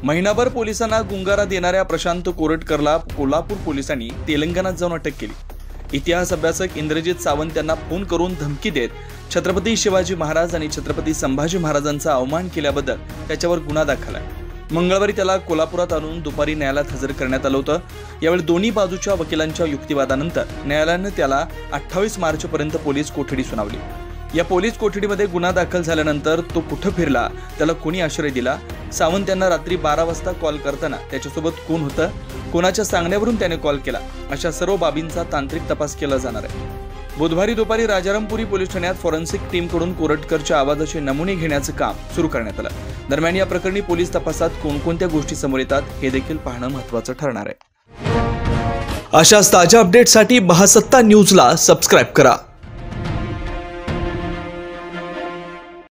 महिनाभर पोलिसांना गुंगारा देणाऱ्या प्रशांत कोरटकरला कोल्हापूर पोलिसांनी तेलंगणात जाऊन अटक केली। इतिहास अभ्यासक इंद्रजित सावंत यांना फोन करून धमकी देत छत्रपती शिवाजी महाराज आणि छत्रपती संभाजी महाराजांचा अवमान केल्याबद्दल त्याच्यावर गुन्हा दाखल आहे। मंगळवारी त्याला कोल्हापुरात आणून दुपारी न्यायालयात हजर करण्यात आलं होतं। यावेळी दोन्ही बाजूच्या वकिलांच्या युक्तिवादानंतर न्यायालयानं त्याला 28 मार्चपर्यंत पोलीस कोठडी सुनावली। या पोलीस कोठडीमध्ये गुन्हा दाखल झाल्यानंतर तो कुठं फिरला, त्याला कोणी आश्रय दिला, सावंत यांना रात्री 12 वाजता कॉल करताना त्याच्यासोबत कोण होतं, कोणाच्या सांगण्यावरून त्याने कॉल केला, अशा सर्व बाबींचा तांत्रिक तपास केला जाणार आहे। बुधवारी दुपारी राजारामपुरी पोलीस ठाण्यात फॉरेन्सिक टीमकडून कोरटकरच्या आवाजाचे नमुने घेण्याचं काम सुरू करण्यात आलं। दरम्यान या प्रकरणी पोलीस तपासात कोणकोणत्या गोष्टी समोर येतात हे देखील पाहणं महत्त्वाचं ठरणार आहे। अशाच ताज्या अपडेटसाठी महासत्ता न्यूजला सबस्क्राईब करा।